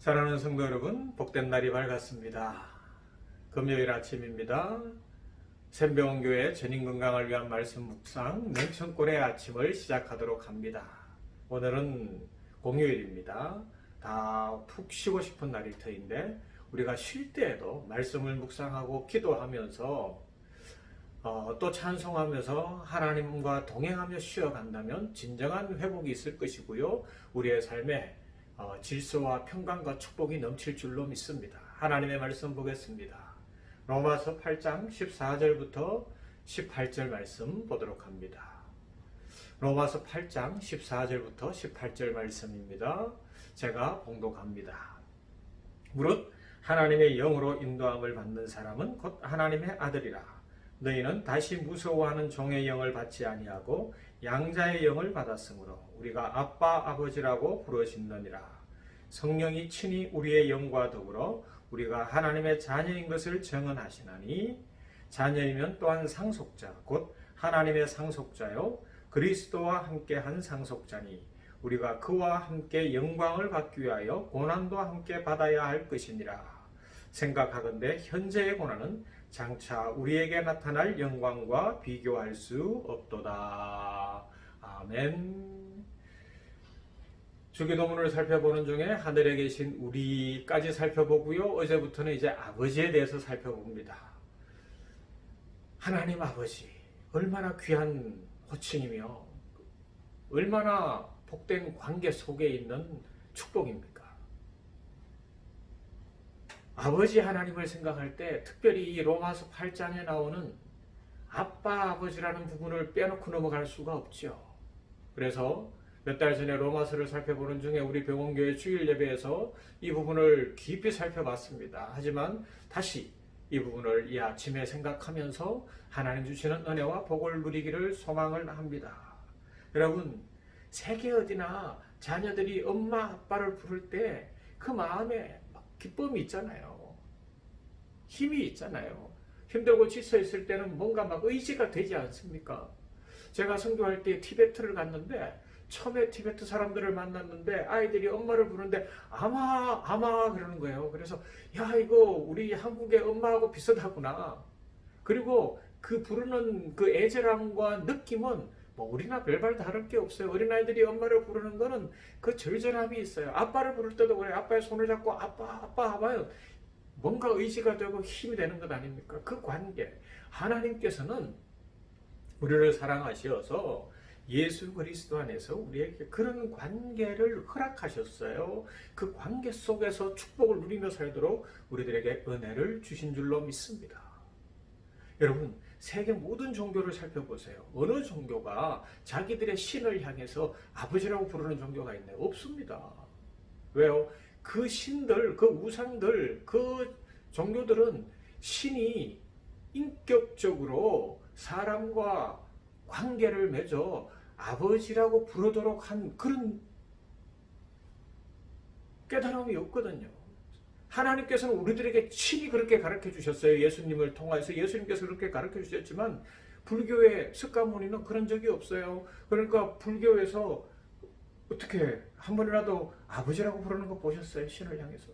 사랑하는 성도 여러분, 복된 날이 밝았습니다. 금요일 아침입니다. 샘병원교회 전인 건강을 위한 말씀 묵상 냉천골의 아침을 시작하도록 합니다. 오늘은 공휴일입니다. 다 푹 쉬고 싶은 날일 터인데 우리가 쉴 때에도 말씀을 묵상하고 기도하면서 또 찬송하면서 하나님과 동행하며 쉬어간다면 진정한 회복이 있을 것이고요. 우리의 삶에 질서와 평강과 축복이 넘칠 줄로 믿습니다. 하나님의 말씀 보겠습니다. 로마서 8장 14절부터 18절 말씀 보도록 합니다. 로마서 8장 14절부터 18절 말씀입니다. 제가 봉독합니다. 무릇 하나님의 영으로 인도함을 받는 사람은 곧 하나님의 아들이라. 너희는 다시 무서워하는 종의 영을 받지 아니하고 양자의 영을 받았으므로 우리가 아빠 아버지라고 부르짖느니라. 성령이 친히 우리의 영과 더불어 우리가 하나님의 자녀인 것을 증언하시나니 자녀이면 또한 상속자 곧 하나님의 상속자요 그리스도와 함께한 상속자니 우리가 그와 함께 영광을 받기 위하여 고난도 함께 받아야 할 것이니라. 생각하건대 현재의 고난은 장차 우리에게 나타날 영광과 비교할 수 없도다. 아멘. 주기도문을 살펴보는 중에 하늘에 계신 우리까지 살펴보고요. 어제부터는 이제 아버지에 대해서 살펴봅니다. 하나님 아버지, 얼마나 귀한 호칭이며 얼마나 복된 관계 속에 있는 축복입니까? 아버지 하나님을 생각할 때 특별히 이 로마서 8장에 나오는 아빠 아버지라는 부분을 빼놓고 넘어갈 수가 없죠. 그래서 몇 달 전에 로마서를 살펴보는 중에 우리 병원교회 주일 예배에서 이 부분을 깊이 살펴봤습니다. 하지만 다시 이 부분을 이 아침에 생각하면서 하나님 주시는 은혜와 복을 누리기를 소망을 합니다. 여러분, 세계 어디나 자녀들이 엄마 아빠를 부를 때 그 마음에 기쁨이 있잖아요. 힘이 있잖아요. 힘들고 지쳐 있을 때는 뭔가 막 의지가 되지 않습니까? 제가 선교할 때 티베트를 갔는데 처음에 티베트 사람들을 만났는데 아이들이 엄마를 부르는데 아마 그러는 거예요. 그래서 야, 이거 우리 한국의 엄마하고 비슷하구나. 그리고 그 부르는 그 애절함과 느낌은 뭐 우리나 별반 다를 게 없어요. 어린아이들이 엄마를 부르는 거는 그 절절함이 있어요. 아빠를 부를 때도 그래요. 아빠의 손을 잡고 아빠 하봐요. 뭔가 의지가 되고 힘이 되는 것 아닙니까? 그 관계. 하나님께서는 우리를 사랑하셔서 예수 그리스도 안에서 우리에게 그런 관계를 허락하셨어요. 그 관계 속에서 축복을 누리며 살도록 우리들에게 은혜를 주신 줄로 믿습니다. 여러분, 세계 모든 종교를 살펴보세요. 어느 종교가 자기들의 신을 향해서 아버지라고 부르는 종교가 있나요? 없습니다. 왜요? 그 신들, 그 우상들, 그 종교들은 신이 인격적으로 사람과 관계를 맺어 아버지라고 부르도록 한 그런 깨달음이 없거든요. 하나님께서는 우리들에게 친히 그렇게 가르쳐 주셨어요. 예수님을 통해서 예수님께서 그렇게 가르쳐 주셨지만 불교의 석가모니는 그런 적이 없어요. 그러니까 불교에서 어떻게 한 번이라도 아버지라고 부르는 거 보셨어요? 신을 향해서.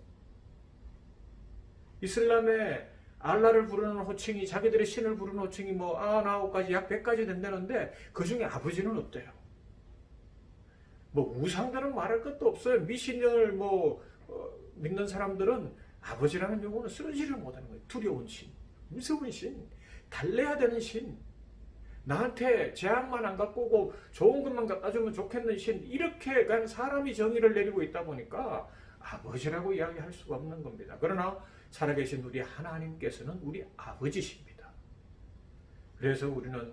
이슬람의 알라를 부르는 호칭이 자기들의 신을 부르는 호칭이 뭐 99가지 약 100가지 된다는데 그 중에 아버지는 없대요. 뭐 우상들은 말할 것도 없어요. 미신을 믿는 사람들은 아버지라는 용어는 쓰지를 못하는 거예요. 두려운 신, 무서운 신, 달래야 되는 신, 나한테 재앙만 안 갖고 오고 좋은 것만 갖다 주면 좋겠는 신, 이렇게 그냥 사람이 정의를 내리고 있다 보니까 아버지라고 이야기할 수가 없는 겁니다. 그러나 살아계신 우리 하나님께서는 우리 아버지십니다. 그래서 우리는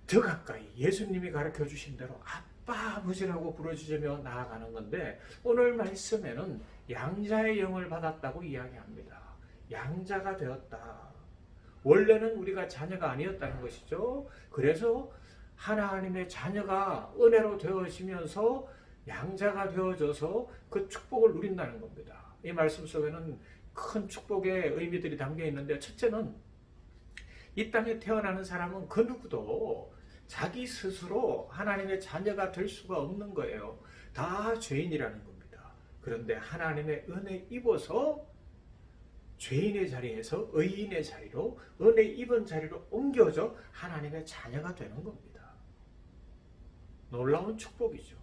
더 가까이 예수님이 가르쳐 주신 대로 아빠 아버지라고 부르짖으며 나아가는 건데 오늘 말씀에는 양자의 영을 받았다고 이야기합니다. 양자가 되었다. 원래는 우리가 자녀가 아니었다는 것이죠. 그래서 하나님의 자녀가 은혜로 되어지면서 양자가 되어져서 그 축복을 누린다는 겁니다. 이 말씀 속에는 큰 축복의 의미들이 담겨 있는데 첫째는 이 땅에 태어나는 사람은 그 누구도 자기 스스로 하나님의 자녀가 될 수가 없는 거예요. 다 죄인이라는 겁니다. 그런데 하나님의 은혜 입어서 죄인의 자리에서 의인의 자리로, 은혜 입은 자리로 옮겨져 하나님의 자녀가 되는 겁니다. 놀라운 축복이죠.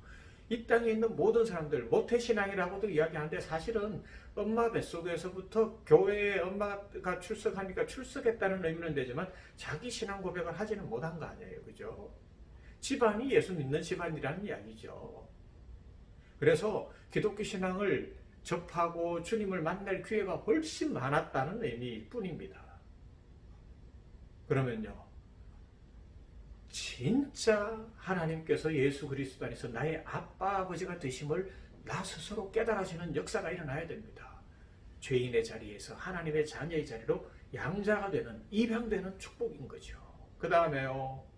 이 땅에 있는 모든 사람들, 모태신앙이라고도 이야기하는데 사실은 엄마 뱃속에서부터 교회에 엄마가 출석하니까 출석했다는 의미는 되지만 자기 신앙 고백을 하지는 못한 거 아니에요. 그죠? 집안이 예수 믿는 집안이라는 이야기죠. 그래서 기독교 신앙을 접하고 주님을 만날 기회가 훨씬 많았다는 의미일 뿐입니다. 그러면요, 진짜 하나님께서 예수 그리스도 안에서 나의 아빠 아버지가 되심을 나 스스로 깨달아지는 역사가 일어나야 됩니다. 죄인의 자리에서 하나님의 자녀의 자리로 양자가 되는, 입양되는 축복인 거죠. 그 다음에요,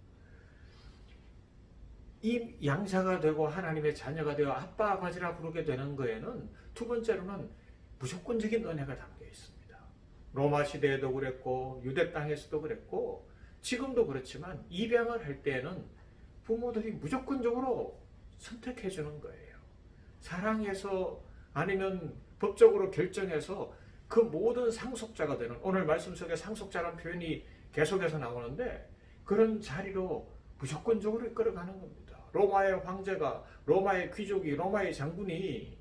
이 양자가 되고 하나님의 자녀가 되어 아빠 아버지라 부르게 되는 거에는 두 번째로는 무조건적인 은혜가 담겨 있습니다. 로마 시대에도 그랬고 유대 땅에서도 그랬고 지금도 그렇지만 입양을 할 때에는 부모들이 무조건적으로 선택해 주는 거예요. 사랑해서 아니면 법적으로 결정해서 그 모든 상속자가 되는, 오늘 말씀 속에 상속자라는 표현이 계속해서 나오는데 그런 자리로 무조건적으로 이끌어가는 겁니다. 로마의 황제가, 로마의 귀족이, 로마의 장군이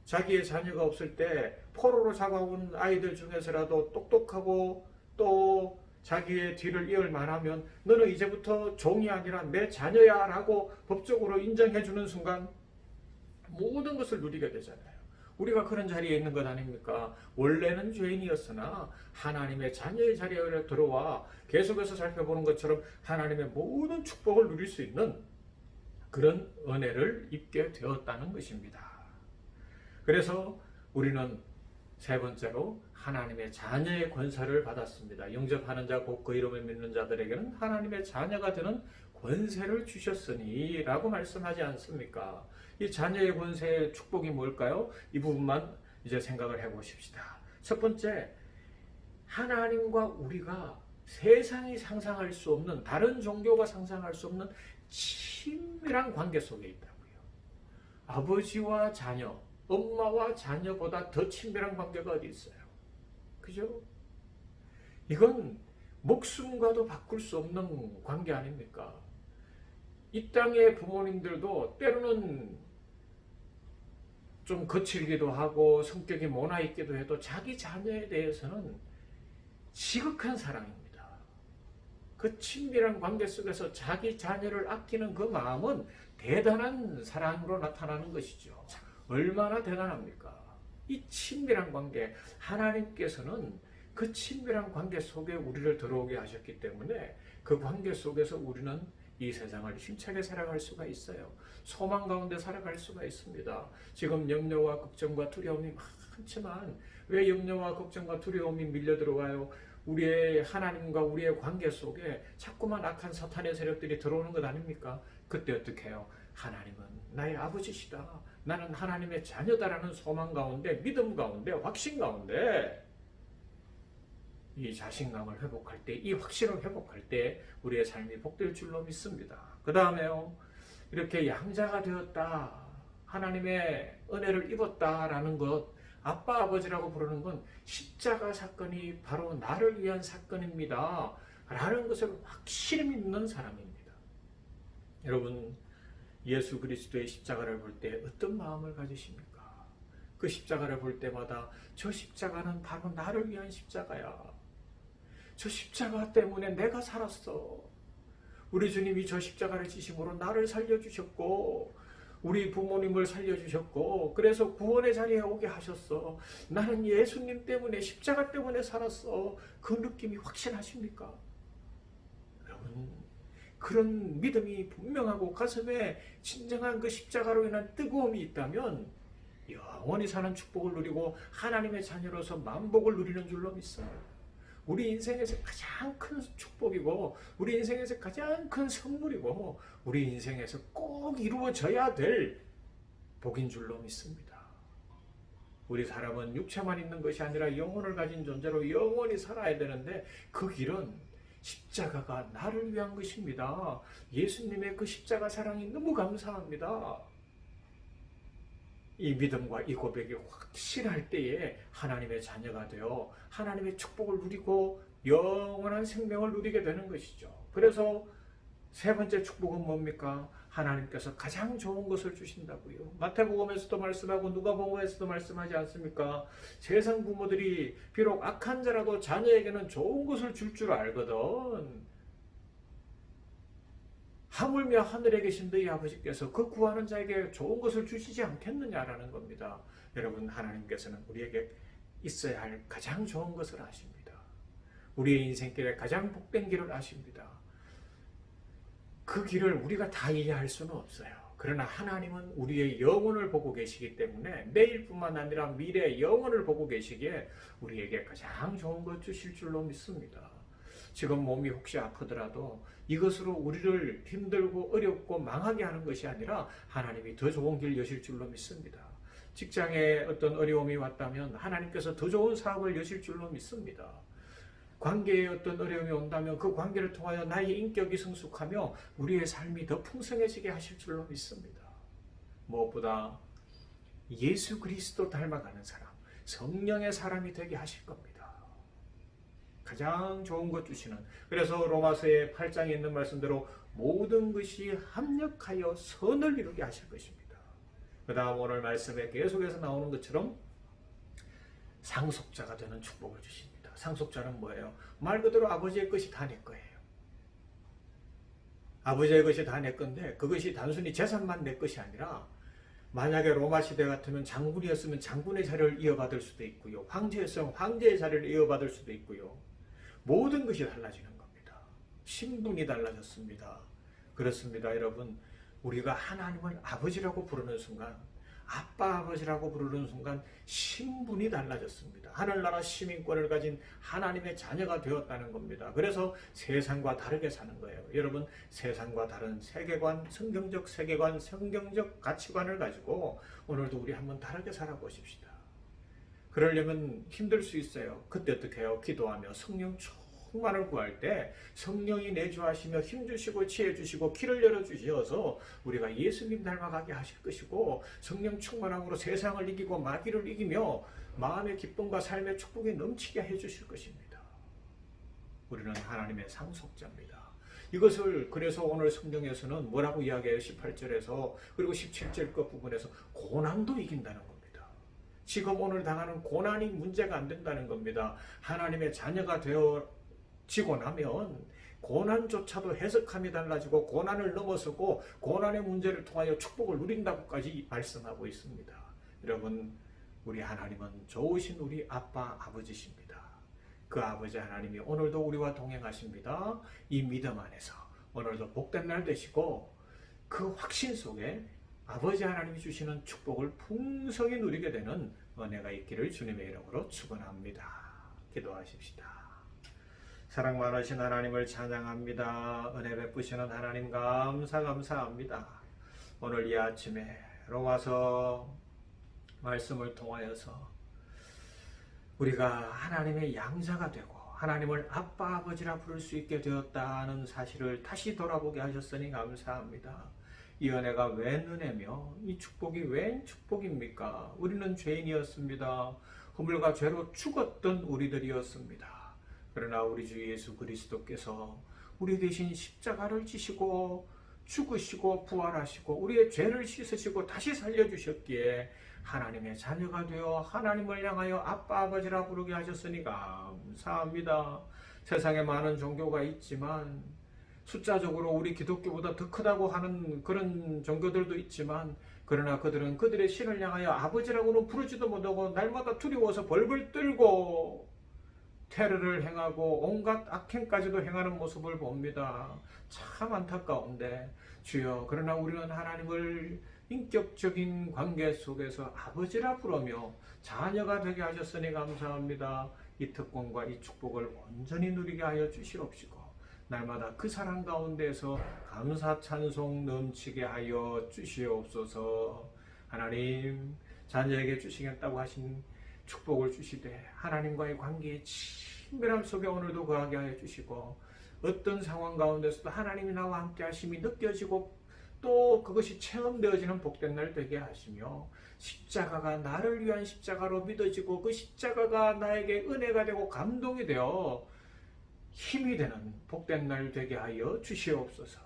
자기의 자녀가 없을 때 포로로 잡아온 아이들 중에서라도 똑똑하고 또 자기의 뒤를 이을 만하면 너는 이제부터 종이 아니라 내 자녀야 라고 법적으로 인정해주는 순간 모든 것을 누리게 되잖아요. 우리가 그런 자리에 있는 것 아닙니까? 원래는 죄인이었으나 하나님의 자녀의 자리에 들어와 계속해서 살펴보는 것처럼 하나님의 모든 축복을 누릴 수 있는 그런 은혜를 입게 되었다는 것입니다. 그래서 우리는 세 번째로 하나님의 자녀의 권세를 받았습니다. 영접하는 자 곧 그 이름을 믿는 자들에게는 하나님의 자녀가 되는 권세를 주셨으니 라고 말씀하지 않습니까? 이 자녀의 권세의 축복이 뭘까요? 이 부분만 이제 생각을 해보십시다. 첫 번째, 하나님과 우리가 세상이 상상할 수 없는, 다른 종교가 상상할 수 없는 친밀한 관계 속에 있다고요. 아버지와 자녀, 엄마와 자녀보다 더 친밀한 관계가 어디 있어요? 그죠? 이건 목숨과도 바꿀 수 없는 관계 아닙니까? 이 땅의 부모님들도 때로는 좀 거칠기도 하고 성격이 모나 있기도 해도 자기 자녀에 대해서는 지극한 사랑입니다. 그 친밀한 관계 속에서 자기 자녀를 아끼는 그 마음은 대단한 사랑으로 나타나는 것이죠. 얼마나 대단합니까? 이 친밀한 관계, 하나님께서는 그 친밀한 관계 속에 우리를 들어오게 하셨기 때문에 그 관계 속에서 우리는 이 세상을 힘차게 살아갈 수가 있어요. 소망 가운데 살아갈 수가 있습니다. 지금 염려와 걱정과 두려움이 많지만 왜 염려와 걱정과 두려움이 밀려 들어와요? 우리의 하나님과 우리의 관계 속에 자꾸만 악한 사탄의 세력들이 들어오는 것 아닙니까? 그때 어떻게 해요? 하나님은 나의 아버지시다. 나는 하나님의 자녀다라는 소망 가운데, 믿음 가운데, 확신 가운데 이 자신감을 회복할 때, 이 확신을 회복할 때 우리의 삶이 복될 줄로 믿습니다. 그 다음에요, 이렇게 양자가 되었다, 하나님의 은혜를 입었다라는 것, 아빠 아버지라고 부르는 건 십자가 사건이 바로 나를 위한 사건입니다 라는 것을 확실히 믿는 사람입니다. 여러분, 예수 그리스도의 십자가를 볼 때 어떤 마음을 가지십니까? 그 십자가를 볼 때마다 저 십자가는 바로 나를 위한 십자가야. 저 십자가 때문에 내가 살았어. 우리 주님이 저 십자가를 지심으로 나를 살려주셨고 우리 부모님을 살려주셨고 그래서 구원의 자리에 오게 하셨어. 나는 예수님 때문에, 십자가 때문에 살았어. 그 느낌이 확신하십니까? 여러분, 그런 믿음이 분명하고 가슴에 진정한 그 십자가로 인한 뜨거움이 있다면 영원히 사는 축복을 누리고 하나님의 자녀로서 만복을 누리는 줄로 믿습니다. 우리 인생에서 가장 큰 축복이고 우리 인생에서 가장 큰 선물이고 우리 인생에서 꼭 이루어져야 될 복인 줄로 믿습니다. 우리 사람은 육체만 있는 것이 아니라 영혼을 가진 존재로 영원히 살아야 되는데 그 길은 십자가가 나를 위한 것입니다. 예수님의 그 십자가 사랑이 너무 감사합니다. 이 믿음과 이 고백이 확실할 때에 하나님의 자녀가 되어 하나님의 축복을 누리고 영원한 생명을 누리게 되는 것이죠. 그래서 세 번째 축복은 뭡니까? 하나님께서 가장 좋은 것을 주신다고요. 마태복음에서도 말씀하고 누가복음에서도 말씀하지 않습니까? 세상 부모들이 비록 악한 자라도 자녀에게는 좋은 것을 줄 줄 알거든. 하물며 하늘에 계신 너희 아버지께서 그 구하는 자에게 좋은 것을 주시지 않겠느냐라는 겁니다. 여러분, 하나님께서는 우리에게 있어야 할 가장 좋은 것을 아십니다. 우리의 인생길에 가장 복된 길을 아십니다. 그 길을 우리가 다 이해할 수는 없어요. 그러나 하나님은 우리의 영혼을 보고 계시기 때문에 내일뿐만 아니라 미래의 영혼을 보고 계시기에 우리에게 가장 좋은 것 주실 줄로 믿습니다. 지금 몸이 혹시 아프더라도 이것으로 우리를 힘들고 어렵고 망하게 하는 것이 아니라 하나님이 더 좋은 길 여실 줄로 믿습니다. 직장에 어떤 어려움이 왔다면 하나님께서 더 좋은 사업을 여실 줄로 믿습니다. 관계에 어떤 어려움이 온다면 그 관계를 통하여 나의 인격이 성숙하며 우리의 삶이 더 풍성해지게 하실 줄로 믿습니다. 무엇보다 예수 그리스도 닮아가는 사람, 성령의 사람이 되게 하실 겁니다. 가장 좋은 것 주시는, 그래서 로마서의 8장에 있는 말씀대로 모든 것이 합력하여 선을 이루게 하실 것입니다. 그 다음 오늘 말씀에 계속해서 나오는 것처럼 상속자가 되는 축복을 주십니다. 상속자는 뭐예요? 말 그대로 아버지의 것이 다 내 거예요. 아버지의 것이 다 내 건데 그것이 단순히 재산만 내 것이 아니라 만약에 로마 시대 같으면 장군이었으면 장군의 자리를 이어받을 수도 있고요. 황제였으면 황제의 자리를 이어받을 수도 있고요. 모든 것이 달라지는 겁니다. 신분이 달라졌습니다. 그렇습니다, 여러분. 우리가 하나님을 아버지라고 부르는 순간, 아빠 아버지라고 부르는 순간 신분이 달라졌습니다. 하늘나라 시민권을 가진 하나님의 자녀가 되었다는 겁니다. 그래서 세상과 다르게 사는 거예요. 여러분, 세상과 다른 세계관, 성경적 세계관, 성경적 가치관을 가지고 오늘도 우리 한번 다르게 살아보십시다. 그러려면 힘들 수 있어요. 그때 어떻게 해요? 기도하며 성령 충만을 구할 때 성령이 내주하시며 힘주시고 치해주시고 길을 열어주셔서 우리가 예수님 닮아가게 하실 것이고, 성령 충만함으로 세상을 이기고 마귀를 이기며 마음의 기쁨과 삶의 축복이 넘치게 해주실 것입니다. 우리는 하나님의 상속자입니다. 이것을 그래서 오늘 성경에서는 뭐라고 이야기해요? 18절에서 그리고 17절 끝 부분에서 고난도 이긴다는 겁니다. 지금 오늘 당하는 고난이 문제가 안 된다는 겁니다. 하나님의 자녀가 되어지고 나면 고난조차도 해석함이 달라지고 고난을 넘어서고 고난의 문제를 통하여 축복을 누린다고까지 말씀하고 있습니다. 여러분, 우리 하나님은 좋으신 우리 아빠 아버지십니다. 그 아버지 하나님이 오늘도 우리와 동행하십니다. 이 믿음 안에서 오늘도 복된 날 되시고 그 확신 속에 아버지 하나님이 주시는 축복을 풍성히 누리게 되는 은혜가 있기를 주님의 이름으로 축원합니다. 기도하십시다. 사랑 많으신 하나님을 찬양합니다. 은혜 베푸시는 하나님 감사합니다. 오늘 이 아침에 로마서 말씀을 통하여서 우리가 하나님의 양자가 되고 하나님을 아빠 아버지라 부를 수 있게 되었다는 사실을 다시 돌아보게 하셨으니 감사합니다. 이 은혜가 웬 은혜며 이 축복이 웬 축복입니까? 우리는 죄인이었습니다. 허물과 죄로 죽었던 우리들이었습니다. 그러나 우리 주 예수 그리스도께서 우리 대신 십자가를 지시고 죽으시고 부활하시고 우리의 죄를 씻으시고 다시 살려주셨기에 하나님의 자녀가 되어 하나님을 향하여 아빠 아버지라 부르게 하셨으니 감사합니다. 세상에 많은 종교가 있지만 숫자적으로 우리 기독교보다 더 크다고 하는 그런 종교들도 있지만, 그러나 그들은 그들의 신을 향하여 아버지라고는 부르지도 못하고 날마다 두려워서 벌벌 떨고 테러를 행하고 온갖 악행까지도 행하는 모습을 봅니다. 참 안타까운데 주여, 그러나 우리는 하나님을 인격적인 관계 속에서 아버지라 부르며 자녀가 되게 하셨으니 감사합니다. 이 특권과 이 축복을 온전히 누리게 하여 주시옵시고 날마다 그 사랑 가운데서 감사 찬송 넘치게 하여 주시옵소서. 하나님, 자녀에게 주시겠다고 하신 축복을 주시되 하나님과의 관계의 친밀함 속에 오늘도 거하게 하여 주시고 어떤 상황 가운데서도 하나님이 나와 함께 하심이 느껴지고 또 그것이 체험되어지는 복된 날 되게 하시며 십자가가 나를 위한 십자가로 믿어지고 그 십자가가 나에게 은혜가 되고 감동이 되어 힘이 되는 복된 날 되게 하여 주시옵소서.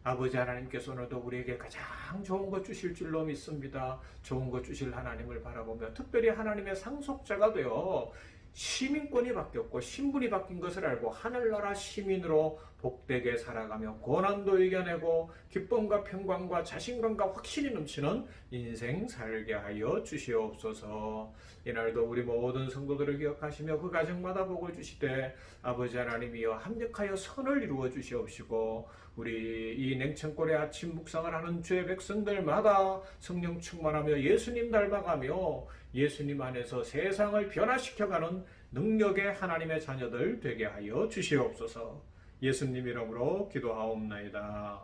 아버지 하나님께서 오늘도 우리에게 가장 좋은 것 주실 줄로 믿습니다. 좋은 것 주실 하나님을 바라보며 특별히 하나님의 상속자가 되어 시민권이 바뀌었고 신분이 바뀐 것을 알고 하늘나라 시민으로 복되게 살아가며 고난도 이겨내고 기쁨과 평강과 자신감과 확신이 넘치는 인생 살게 하여 주시옵소서. 이날도 우리 모든 성도들을 기억하시며 그 가정마다 복을 주시되 아버지 하나님이여 합력하여 선을 이루어 주시옵시고 우리 이 냉천골의 아침 묵상을 하는 주의 백성들마다 성령 충만하며 예수님 닮아가며 예수님 안에서 세상을 변화시켜가는 능력의 하나님의 자녀들 되게 하여 주시옵소서. 예수님 이름으로 기도하옵나이다.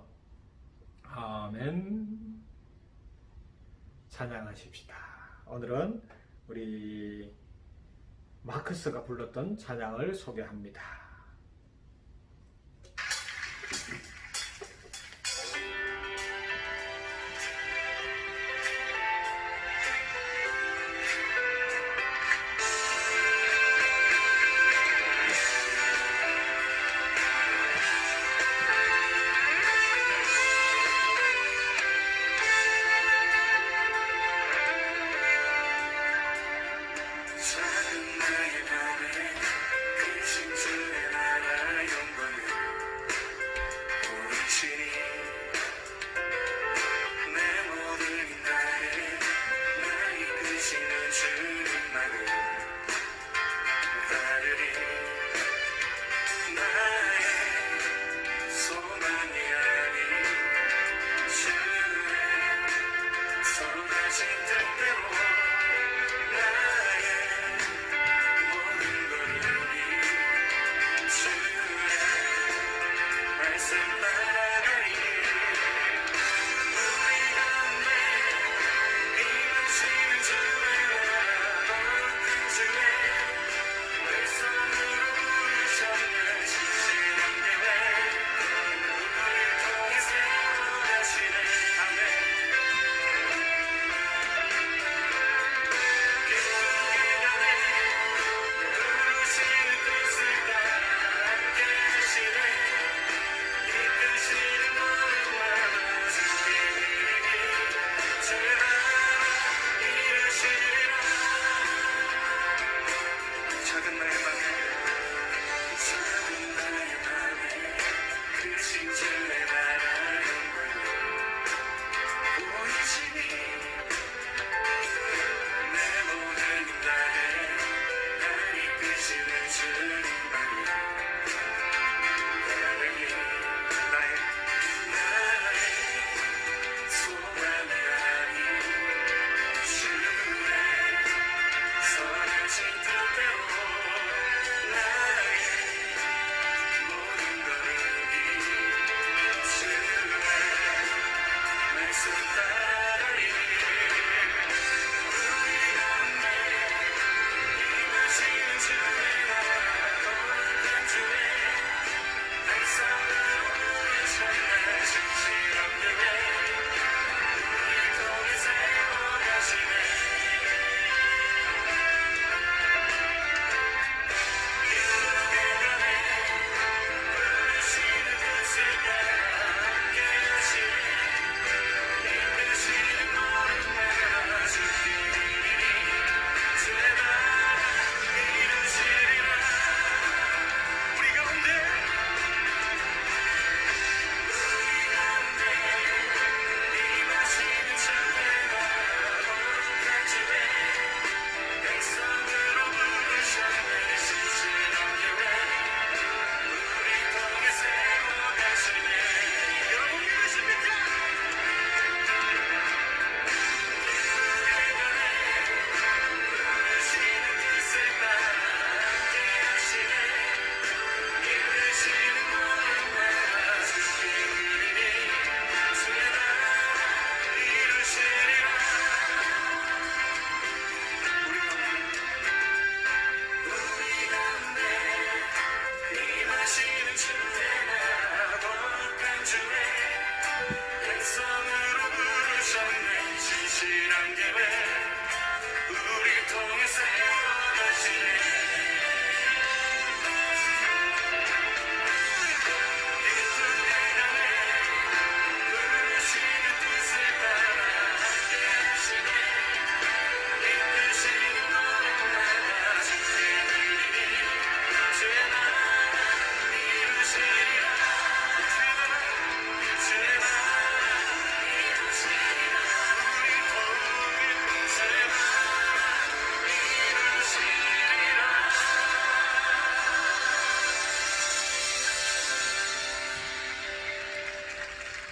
아멘. 찬양하십시다. 오늘은 우리 마크스가 불렀던 찬양을 소개합니다. 주의 내 손으로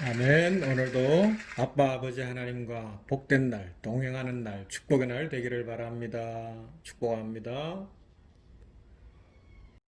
아멘. 오늘도 아빠, 아버지 하나님과 복된 날, 동행하는 날, 축복의 날 되기를 바랍니다. 축복합니다.